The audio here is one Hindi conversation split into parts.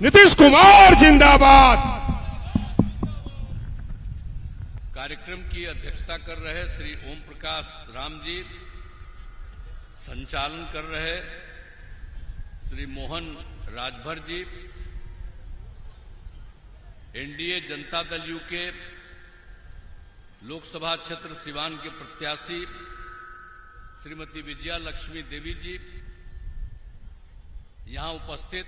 नीतीश कुमार जिंदाबाद। कार्यक्रम की अध्यक्षता कर रहे श्री ओम प्रकाश राम जी, संचालन कर रहे श्री मोहन राजभर जी, एनडीए जनता दल यू के लोकसभा क्षेत्र सिवान के प्रत्याशी श्रीमती विजया लक्ष्मी देवी जी, यहां उपस्थित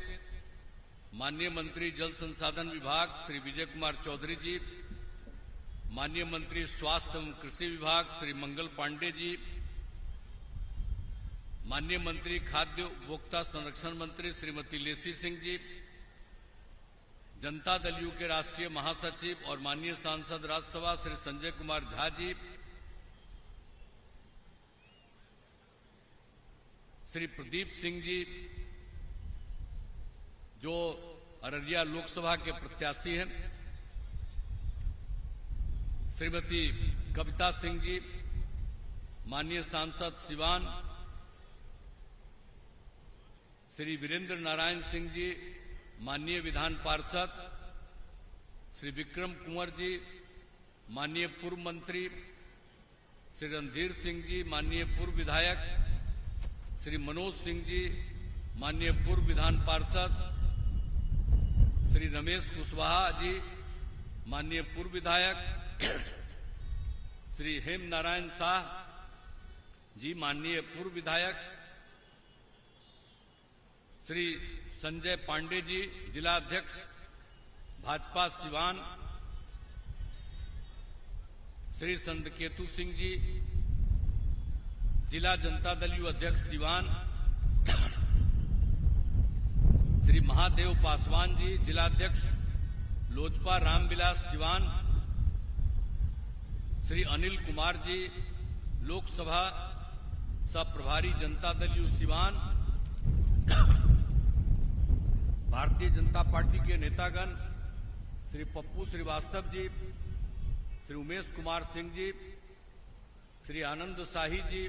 माननीय मंत्री जल संसाधन विभाग श्री विजय कुमार चौधरी जी, माननीय मंत्री स्वास्थ्य एवं कृषि विभाग श्री मंगल पांडे जी, माननीय मंत्री खाद्य उपभोक्ता संरक्षण मंत्री श्रीमती लेसी सिंह जी, जनता दल यू के राष्ट्रीय महासचिव और माननीय सांसद राज्यसभा श्री संजय कुमार झा जी, श्री प्रदीप सिंह जी जो अररिया लोकसभा के प्रत्याशी हैं, श्रीमती कविता सिंह जी, माननीय सांसद सिवान श्री वीरेंद्र नारायण सिंह जी, माननीय विधान पार्षद श्री विक्रम कुंवर जी, माननीय पूर्व मंत्री श्री रणधीर सिंह जी, माननीय पूर्व विधायक श्री मनोज सिंह जी, माननीय पूर्व विधान पार्षद श्री रमेश कुशवाहा जी, माननीय पूर्व विधायक श्री हेम नारायण शाह जी, माननीय पूर्व विधायक श्री संजय पांडे जी, जिला अध्यक्ष भाजपा सिवान श्री संतकेतु सिंह जी, जिला जनता दल यू अध्यक्ष सिवान श्री महादेव पासवान जी, जिला अध्यक्ष लोजपा रामविलास सिवान श्री अनिल कुमार जी, लोकसभा सह प्रभारी जनता दल यू सिवान, भारतीय जनता पार्टी के नेतागण श्री पप्पू श्रीवास्तव जी, श्री उमेश कुमार सिंह जी, श्री आनंद शाही जी,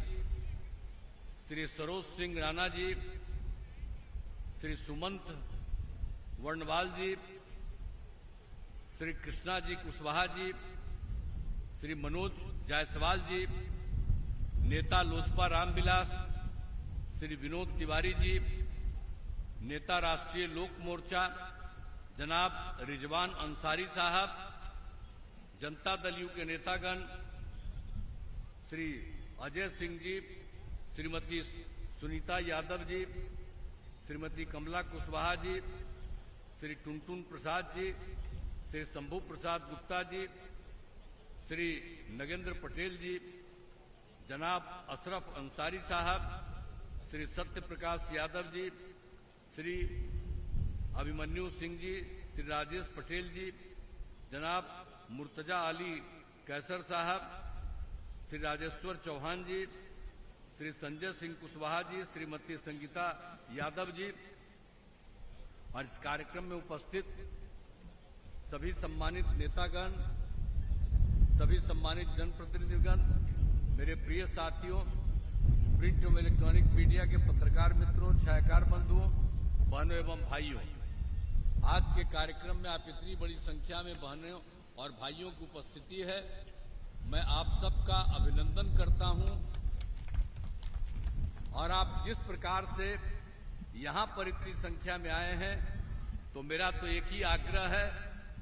श्री सरोज सिंह राणा जी, श्री सुमंत वर्णवाल जी, श्री कृष्णा जी कुशवाहा जी, श्री मनोज जायसवाल जी, नेता लोजपा रामविलास श्री विनोद तिवारी जी, नेता राष्ट्रीय लोक मोर्चा जनाब रिजवान अंसारी साहब, जनता दल यू के नेतागण श्री अजय सिंह जी, श्रीमती सुनीता यादव जी, श्रीमती कमला कुशवाहा जी, श्री टुनटुन प्रसाद जी, श्री शंभू प्रसाद गुप्ता जी, श्री नगेंद्र पटेल जी, जनाब अशरफ अंसारी साहब, श्री सत्य प्रकाश यादव जी, श्री अभिमन्यु सिंह जी, श्री राजेश पटेल जी, जनाब मुर्तजा अली कैसर साहब, श्री राजेश्वर चौहान जी, श्री संजय सिंह कुशवाहा जी, श्रीमती संगीता यादव जी और इस कार्यक्रम में उपस्थित सभी सम्मानित नेतागण, सभी सम्मानित जनप्रतिनिधिगण, मेरे प्रिय साथियों, प्रिंट एवं इलेक्ट्रॉनिक मीडिया के पत्रकार मित्रों, छायाकार बंधुओं, बहनों एवं भाइयों, आज के कार्यक्रम में आप इतनी बड़ी संख्या में बहनों और भाइयों की उपस्थिति है, मैं आप सबका अभिनंदन करता हूं और आप जिस प्रकार से यहां पर इतनी संख्या में आए हैं, तो मेरा तो एक ही आग्रह है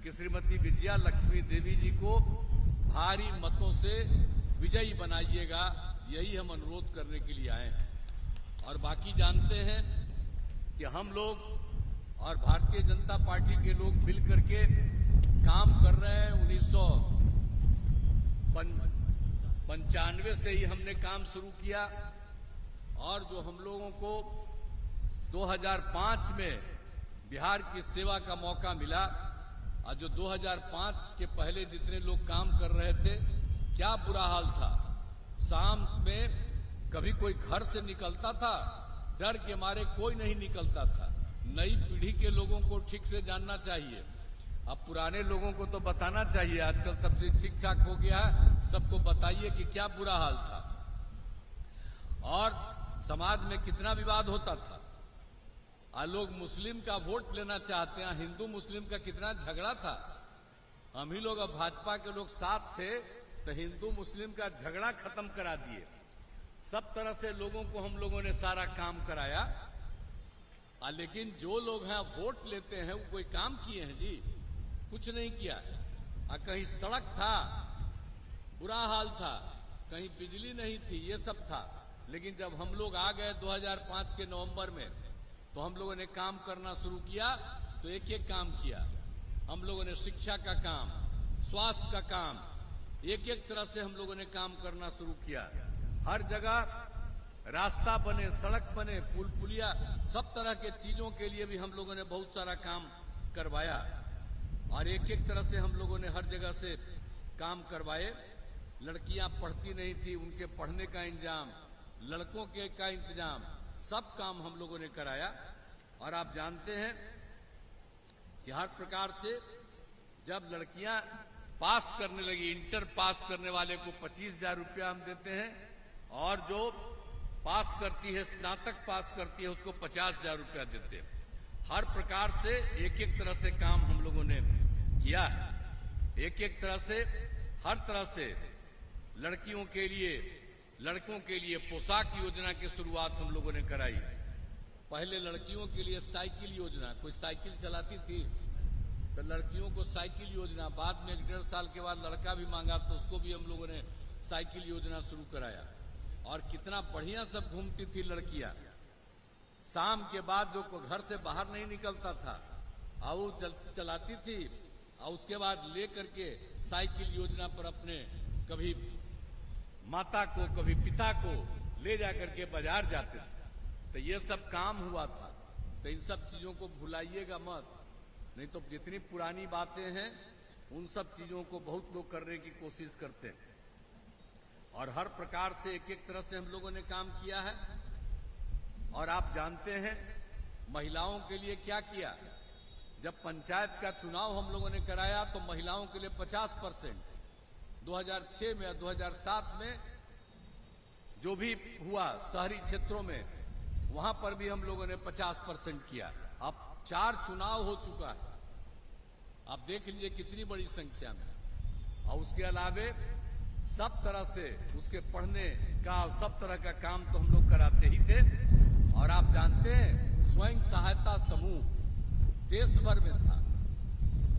कि श्रीमती विजया लक्ष्मी देवी जी को भारी मतों से विजयी बनाइएगा, यही हम अनुरोध करने के लिए आए हैं। और बाकी जानते हैं कि हम लोग और भारतीय जनता पार्टी के लोग मिलकर के काम कर रहे हैं। 1995 से ही हमने काम शुरू किया और जो हम लोगों को 2005 में बिहार की सेवा का मौका मिला और जो 2005 के पहले जितने लोग काम कर रहे थे, क्या बुरा हाल था। शाम में कभी कोई घर से निकलता था, डर के मारे कोई नहीं निकलता था। नई पीढ़ी के लोगों को ठीक से जानना चाहिए, अब पुराने लोगों को तो बताना चाहिए। आजकल सब चीज ठीक ठाक हो गया है, सबको बताइए कि क्या बुरा हाल था और समाज में कितना विवाद होता था। लोग मुस्लिम का वोट लेना चाहते हैं। हिंदू मुस्लिम का कितना झगड़ा था। हम ही लोग, अब भाजपा के लोग साथ थे तो हिंदू मुस्लिम का झगड़ा खत्म करा दिए। सब तरह से लोगों को हम लोगों ने सारा काम कराया। लेकिन जो लोग हैं वोट लेते हैं वो कोई काम किए हैं जी? कुछ नहीं किया। कहीं सड़क था, बुरा हाल था, कहीं बिजली नहीं थी, ये सब था। लेकिन जब हम लोग आ गए 2005 के नवंबर में, तो हम लोगों ने काम करना शुरू किया। तो एक एक काम किया हम लोगों ने। शिक्षा का काम, स्वास्थ्य का काम, एक एक तरह से हम लोगों ने काम करना शुरू किया। हर जगह रास्ता बने, सड़क बने, पुल पुलिया, सब तरह के चीजों के लिए भी हम लोगों ने बहुत सारा काम करवाया। और एक एक तरह से हम लोगों ने हर जगह से काम करवाए। लड़कियां पढ़ती नहीं थी, उनके पढ़ने का इंतजाम, लड़कों के का इंतजाम, सब काम हम लोगों ने कराया। और आप जानते हैं कि हर प्रकार से जब लड़कियां पास करने लगी, इंटर पास करने वाले को 25,000 रुपया हम देते हैं, और जो पास करती है, स्नातक पास करती है, उसको 50,000 रुपया देते हैं। हर प्रकार से एक एक तरह से काम हम लोगों ने किया है। एक एक तरह से, हर तरह से लड़कियों के लिए, लड़कों के लिए पोशाक योजना की शुरुआत हम लोगों ने कराई। पहले लड़कियों के लिए साइकिल योजना, कोई साइकिल चलाती थी तो लड़कियों को साइकिल योजना, बाद में 1.5 साल के बाद लड़का भी मांगा तो उसको भी हम लोगों ने साइकिल योजना शुरू कराया। और कितना बढ़िया सब घूमती थी लड़कियां। शाम के बाद जो घर से बाहर नहीं निकलता था, और वो चलाती थी, और उसके बाद ले करके साइकिल योजना पर अपने कभी माता को, कभी पिता को ले जाकर के बाजार जाते थे। तो ये सब काम हुआ था। तो इन सब चीजों को भुलाइएगा मत, नहीं तो जितनी पुरानी बातें हैं उन सब चीजों को बहुत लोग करने की कोशिश करते हैं। और हर प्रकार से एक एक तरह से हम लोगों ने काम किया है। और आप जानते हैं महिलाओं के लिए क्या किया। जब पंचायत का चुनाव हम लोगों ने कराया तो महिलाओं के लिए 50%, 2006 में, 2007 में जो भी हुआ शहरी क्षेत्रों में, वहां पर भी हम लोगों ने 50% किया। अब 4 चुनाव हो चुका है, आप देख लीजिए कितनी बड़ी संख्या में। और उसके अलावे सब तरह से उसके पढ़ने का, सब तरह का काम तो हम लोग कराते ही थे। और आप जानते हैं स्वयं सहायता समूह देश भर में था,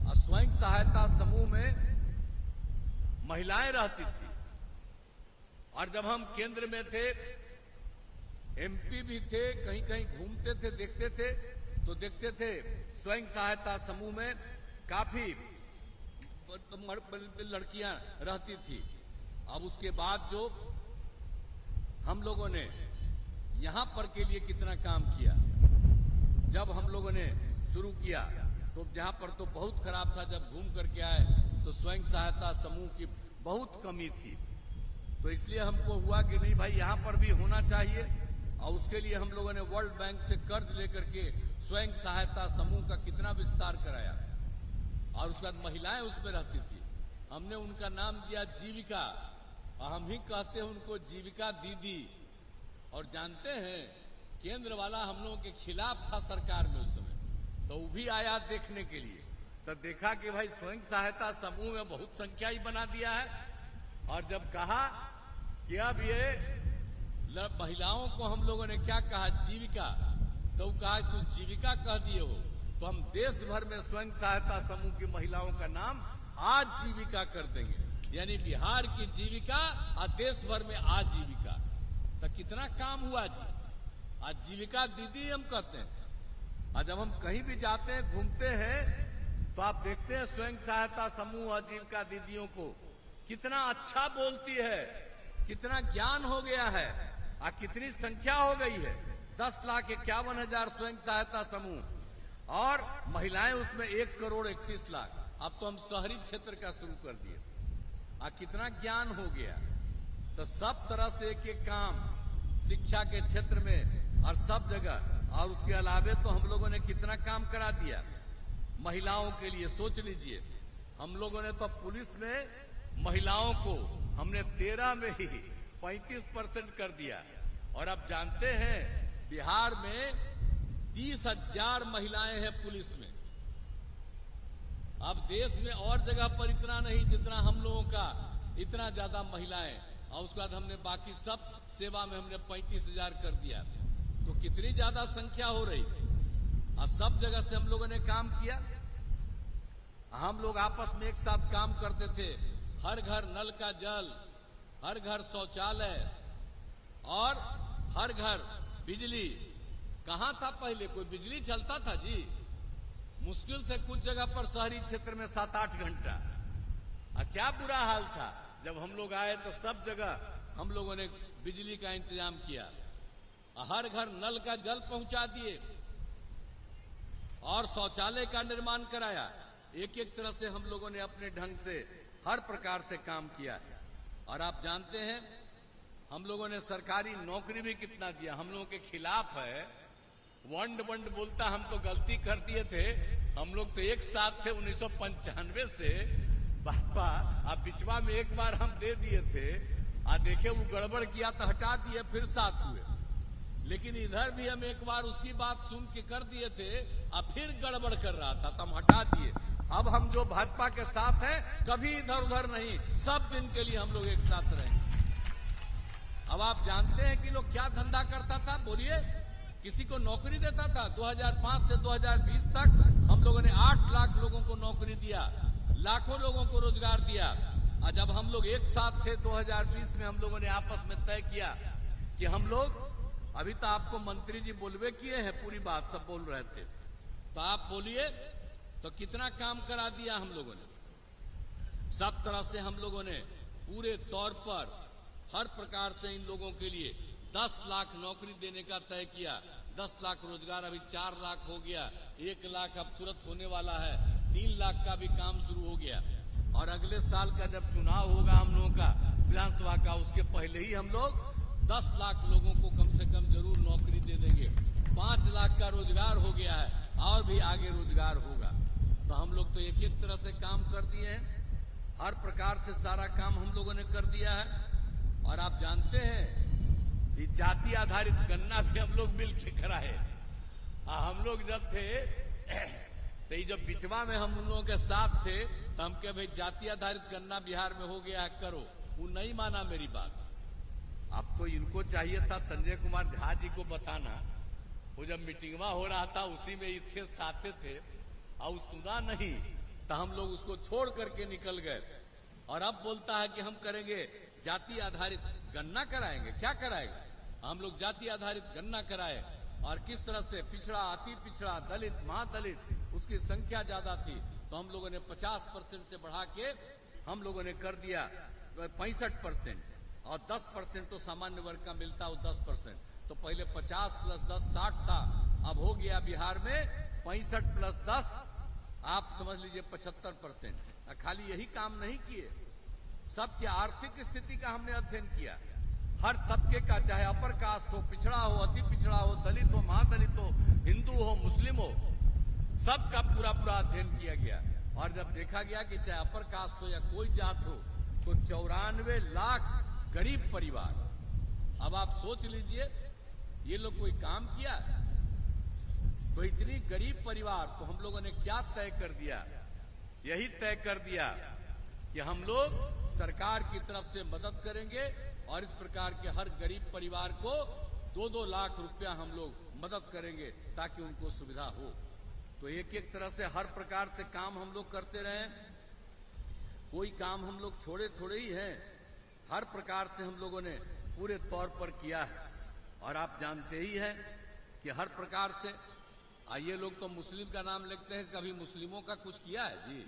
और स्वयं सहायता समूह में महिलाएं रहती थी। और जब हम केंद्र में थे, एमपी भी थे, कहीं कहीं घूमते थे, देखते थे, तो देखते थे स्वयं सहायता समूह में काफी लड़कियां रहती थी। अब उसके बाद जो हम लोगों ने यहां पर के लिए कितना काम किया। जब हम लोगों ने शुरू किया तो जहां पर तो बहुत खराब था, जब घूम करके आए तो स्वयं सहायता समूह की बहुत कमी थी। तो इसलिए हमको हुआ कि नहीं भाई, यहां पर भी होना चाहिए। और उसके लिए हम लोगों ने वर्ल्ड बैंक से कर्ज लेकर के स्वयं सहायता समूह का कितना विस्तार कराया। और उसके बाद महिलाएं उसमें रहती थी, हमने उनका नाम दिया जीविका, और हम ही कहते हैं उनको जीविका दीदी। और जानते हैं केंद्र वाला हम लोगों के खिलाफ था सरकार में उस समय, तो वो भी आया देखने के लिए। तो देखा कि भाई स्वयं सहायता समूह में बहुत संख्या ही बना दिया है। और जब कहा कि अब ये महिलाओं को हम लोगों ने क्या कहा, जीविका, तो कहा तू जीविका कह दिए हो तो हम देश भर में स्वयं सहायता समूह की महिलाओं का नाम आजीविका कर देंगे। यानी बिहार की जीविका और देश भर में आजीविका। तो कितना काम हुआ जी। आजीविका दीदी हम कहते हैं। और जब हम कहीं भी जाते हैं, घूमते हैं, तो आप देखते हैं स्वयं सहायता समूह आजीविका दीदियों को कितना अच्छा बोलती है, कितना ज्ञान हो गया है, और कितनी संख्या हो गई है। 10,51,000 स्वयं सहायता समूह, और महिलाएं उसमें 1,31,00,000। अब तो हम शहरी क्षेत्र का शुरू कर दिए। कितना ज्ञान हो गया। तो सब तरह से एक एक काम शिक्षा के क्षेत्र में और सब जगह। और उसके अलावे तो हम लोगों ने कितना काम करा दिया महिलाओं के लिए। सोच लीजिए, हम लोगों ने तो पुलिस में महिलाओं को हमने 13 में ही 35% कर दिया। और अब जानते हैं बिहार में 30,000 महिलाएं हैं पुलिस में। अब देश में और जगह पर इतना नहीं जितना हम लोगों का, इतना ज्यादा महिलाएं। और उसके बाद हमने बाकी सब सेवा में हमने 35,000 कर दिया। तो कितनी ज्यादा संख्या हो रही। और सब जगह से हम लोगों ने काम किया। हम लोग आपस में एक साथ काम करते थे। हर घर नल का जल, हर घर शौचालय और हर घर बिजली। कहां था पहले कोई बिजली चलता था जी? मुश्किल से कुछ जगह पर शहरी क्षेत्र में 7-8 घंटा। क्या बुरा हाल था। जब हम लोग आए तो सब जगह हम लोगों ने बिजली का इंतजाम किया। हर घर नल का जल पहुंचा दिए और शौचालय का निर्माण कराया। एक एक तरह से हम लोगों ने अपने ढंग से हर प्रकार से काम किया। और आप जानते हैं हम लोगों ने सरकारी नौकरी भी कितना दिया। हम लोगों के खिलाफ है वंड बोलता, हम तो गलती कर दिए थे। हम लोग तो एक साथ थे 1995 से बापा। अब बिचवा में एक बार हम दे दिए थे। देखे वो गड़बड़ किया तो हटा दिए, फिर साथ हुए। लेकिन इधर भी हम एक बार उसकी बात सुन के कर दिए थे, फिर गड़बड़ कर रहा था तो हम हटा दिए। अब हम जो भाजपा के साथ हैं, कभी इधर उधर नहीं, सब दिन के लिए हम लोग एक साथ रहेंगे। अब आप जानते हैं कि लोग क्या धंधा करता था, बोलिए। किसी को नौकरी देता था। 2005 से 2020 तक हम लोगों ने 8 लाख लोगों को नौकरी दिया, लाखों लोगों को रोजगार दिया। और जब हम लोग एक साथ थे 2020 में, हम लोगों ने आपस में तय किया कि हम लोग, अभी तो आपको मंत्री जी बोलवे किए हैं, पूरी बात सब बोल रहे थे, तो आप बोलिए तो कितना काम करा दिया हम लोगों ने। सब तरह से हम लोगों ने पूरे तौर पर हर प्रकार से इन लोगों के लिए 10 लाख नौकरी देने का तय किया। 10 लाख रोजगार, अभी 4 लाख हो गया। 1 लाख अब तुरंत होने वाला है। 3 लाख का भी काम शुरू हो गया। और अगले साल का जब चुनाव होगा हम लोगों का विधानसभा का, उसके पहले ही हम लोग 10 लाख लोगों को कम से कम जरूर नौकरी दे देंगे। 5 लाख का रोजगार हो गया है और भी आगे रोजगार होगा। तो हम लोग तो एक एक तरह से काम कर दिए हैं। हर प्रकार से सारा काम हम लोगों ने कर दिया है। और आप जानते हैं कि जाति आधारित गन्ना भी हम लोग मिल के कराए। हम लोग जब थे तो ये जब बिचवा में हम उन लोगों के साथ थे तो हम कहे भाई जाति आधारित गन्ना बिहार में हो गया है, करो। वो नहीं माना मेरी बात। अब तो इनको चाहिए था संजय कुमार झा जी को बताना। वो जब मीटिंगवा हो रहा था उसी में इतने साथे थे और सुना नहीं, तो हम लोग उसको छोड़ करके निकल गए। और अब बोलता है कि हम करेंगे जाति आधारित गन्ना कराएंगे। क्या कराएंगे? हम लोग जाति आधारित गन्ना कराए। और किस तरह से पिछड़ा, अति पिछड़ा, दलित, महादलित, उसकी संख्या ज्यादा थी तो हम लोगों ने 50% से बढ़ा के हम लोगों ने कर दिया 65%। और 10% तो सामान्य वर्ग का मिलता है, 10%। तो पहले 50 + 10 60 था, अब हो गया बिहार में 65 + 10, आप समझ लीजिए 75%। खाली यही काम नहीं किए, सबकी आर्थिक स्थिति का हमने अध्ययन किया। हर तबके का, चाहे अपर कास्ट हो, पिछड़ा हो, अति पिछड़ा हो, दलित हो, महादलित हो, हिंदू हो, मुस्लिम हो, सबका पूरा अध्ययन किया गया। और जब देखा गया कि चाहे अपर कास्ट हो या कोई जात हो, तो 94 लाख गरीब परिवार। अब आप सोच लीजिए ये लोग कोई काम किया? तो इतनी गरीब परिवार, तो हम लोगों ने क्या तय कर दिया? यही तय कर दिया कि हम लोग सरकार की तरफ से मदद करेंगे और इस प्रकार के हर गरीब परिवार को 2-2 लाख रुपया हम लोग मदद करेंगे ताकि उनको सुविधा हो। तो एक एक तरह से हर प्रकार से काम हम लोग करते रहे। कोई काम हम लोग छोड़े थोड़े ही हैं, हर प्रकार से हम लोगों ने पूरे तौर पर किया है। और आप जानते ही हैं कि हर प्रकार से ये लोग तो मुस्लिम का नाम लिखते हैं, कभी मुस्लिमों का कुछ किया है जी?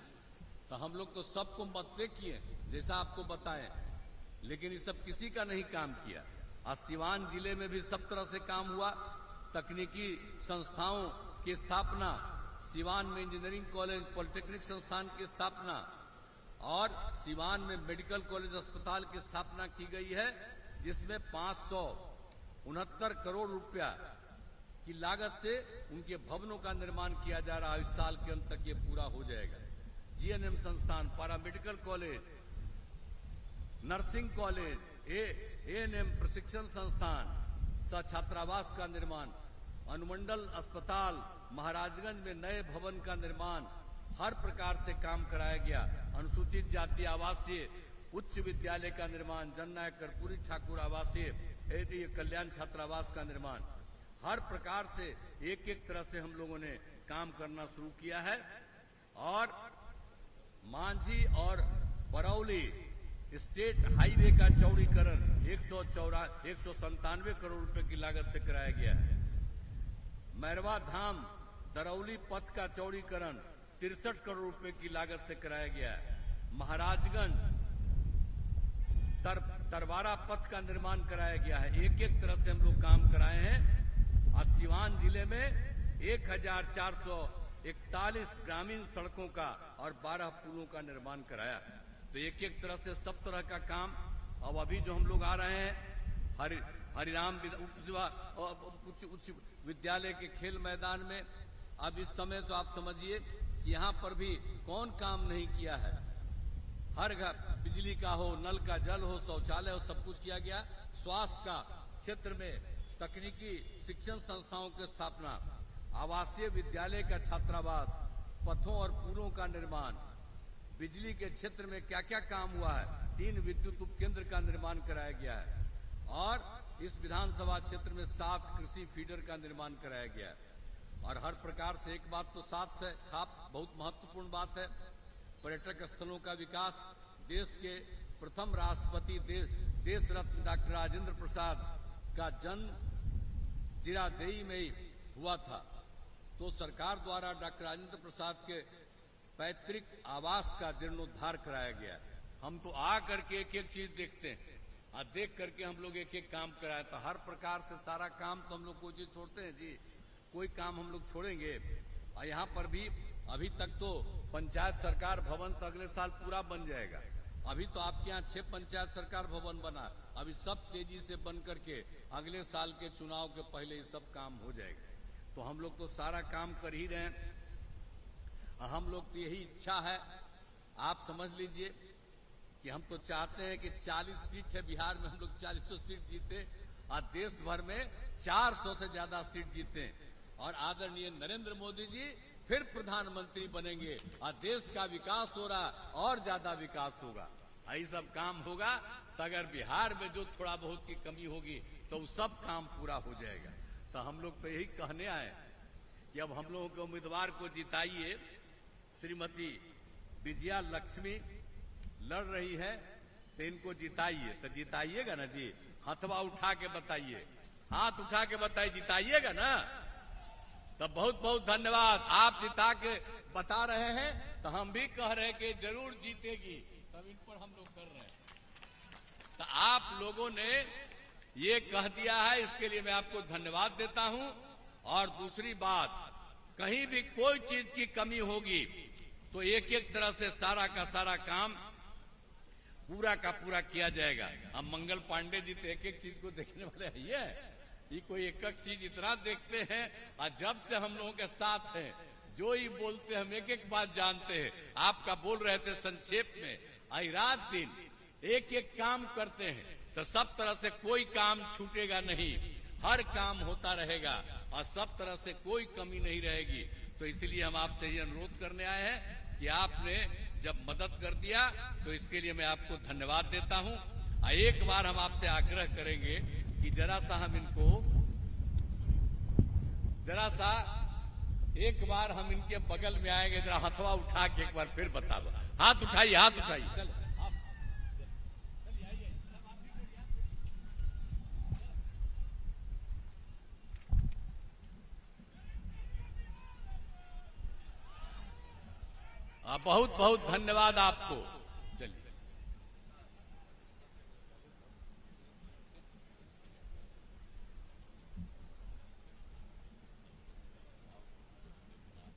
तो हम लोग तो सबको मदद किए जैसा आपको बताएं, लेकिन ये सब किसी का नहीं काम किया। आज सीवान जिले में भी सब तरह से काम हुआ। तकनीकी संस्थाओं की स्थापना, सीवान में इंजीनियरिंग कॉलेज, पॉलिटेक्निक संस्थान की स्थापना और सीवान में मेडिकल कॉलेज अस्पताल की स्थापना की गई है, जिसमें 569 करोड़ रुपया की लागत से उनके भवनों का निर्माण किया जा रहा है। इस साल के अंत तक ये पूरा हो जाएगा। जीएनएम संस्थान, paramedical college, nursing college, ANM प्रशिक्षण संस्थान, छात्रावास का निर्माण, अनुमंडल अस्पताल महाराजगंज में नए भवन का निर्माण हर प्रकार से काम कराया गया। अनुसूचित जाति आवासीय उच्च विद्यालय का निर्माण, जननायक कर्पूरी ठाकुर आवासीय कल्याण छात्रावास का निर्माण, हर प्रकार से एक एक तरह से हम लोगों ने काम करना शुरू किया है। और मांझी और बरौली स्टेट हाईवे का चौड़ीकरण 197 करोड़ रुपए की लागत से कराया गया है। मैरवा धाम दरौली पथ का चौड़ीकरण 63 करोड़ रुपए की लागत से कराया गया है। महाराजगंज तरवारा पथ का निर्माण कराया गया है। एक एक तरह से हम लोग काम कराए हैं। और सिवान जिले में 1441 ग्रामीण सड़कों का और 12 पुलों का निर्माण कराया। तो एक एक तरह से सब तरह का काम। अब अभी जो हम लोग आ रहे हैं हरिराम उच्च विद्यालय के खेल मैदान में, अब इस समय तो आप समझिए कि यहाँ पर भी कौन काम नहीं किया है। हर घर बिजली का हो, नल का जल हो, शौचालय हो, सब कुछ किया गया। स्वास्थ्य का क्षेत्र में तकनीकी शिक्षण संस्थाओं की स्थापना, आवासीय विद्यालय का छात्रावास, पथों और पुलों का निर्माण, बिजली के क्षेत्र में क्या क्या काम हुआ है। 3 विद्युत उपकेंद्र का निर्माण कराया गया है। और इस विधानसभा क्षेत्र में 7 कृषि फीडर का निर्माण कराया गया है। और हर प्रकार से एक बात तो साथ है, बहुत महत्वपूर्ण बात है, पर्यटक स्थलों का विकास। देश के प्रथम राष्ट्रपति देश रत्न डॉक्टर राजेंद्र प्रसाद का जन्म जीरादेई में ही हुआ था। तो सरकार द्वारा डॉक्टर राजेंद्र प्रसाद के पैतृक आवास का जीर्णोद्धार कराया गया। हम तो आ करके एक एक चीज देखते हैं और देख करके हम लोग एक एक काम कराया था। हर प्रकार से सारा काम तो हम लोग कोई चीज छोड़ते हैं जी, कोई काम हम लोग छोड़ेंगे। और यहाँ पर भी अभी तक तो पंचायत सरकार भवन तो अगले साल पूरा बन जाएगा। अभी तो आपके यहाँ 6 पंचायत सरकार भवन बना, अभी सब तेजी से बन करके अगले साल के चुनाव के पहले ये सब काम हो जाएगा। तो हम लोग तो सारा काम कर ही रहे हैं। हम लोग तो यही इच्छा है, आप समझ लीजिए कि हम तो चाहते हैं कि 40 सीट है बिहार में, हम लोग 40 सीट जीते और देश भर में 400 से ज्यादा सीट जीते और आदरणीय नरेंद्र मोदी जी फिर प्रधानमंत्री बनेंगे और देश का विकास हो रहा और ज्यादा विकास होगा। यही सब काम होगा तो अगर बिहार में जो थोड़ा बहुत की कमी होगी तो वो सब काम पूरा हो जाएगा। तो हम लोग तो यही कहने आए कि अब हम लोगों के उम्मीदवार को जिताइए। श्रीमती विजया लक्ष्मी लड़ रही है तो इनको जिताइए। तो जिताइएगा ना जी? हथवा उठा के बताइए, हाथ उठा के बताइए, जिताइएगा ना? तो बहुत बहुत धन्यवाद। आप जिता के बता रहे हैं तो हम भी कह रहे हैं कि जरूर जीतेगी, तब इन पर हम लोग कर रहे हैं। तो आप लोगों ने ये कह दिया है, इसके लिए मैं आपको धन्यवाद देता हूं। और दूसरी बात, कहीं भी कोई चीज की कमी होगी तो एक एक तरह से सारा का सारा काम पूरा का पूरा किया जाएगा। हम मंगल पांडे जी तो एक एक चीज को देखने वाले है, ये कोई एक एक चीज इतना देखते हैं। और जब से हम लोगों के साथ हैं, जो ही बोलते हम एक एक बात जानते हैं। आपका बोल रहे थे संक्षेप में, आई रात दिन एक एक काम करते हैं तो सब तरह से कोई काम छूटेगा नहीं, हर काम होता रहेगा और सब तरह से कोई कमी नहीं रहेगी। तो इसलिए हम आपसे ये अनुरोध करने आए हैं कि आपने जब मदद कर दिया तो इसके लिए मैं आपको धन्यवाद देता हूं। एक बार हम आपसे आग्रह करेंगे कि जरा सा हम इनको एक बार हम इनके बगल में आएंगे, जरा हथवा उठा के एक बार फिर बता दो। हाथ उठाइए, हाथ उठाइए। चलो बहुत बहुत धन्यवाद आपको।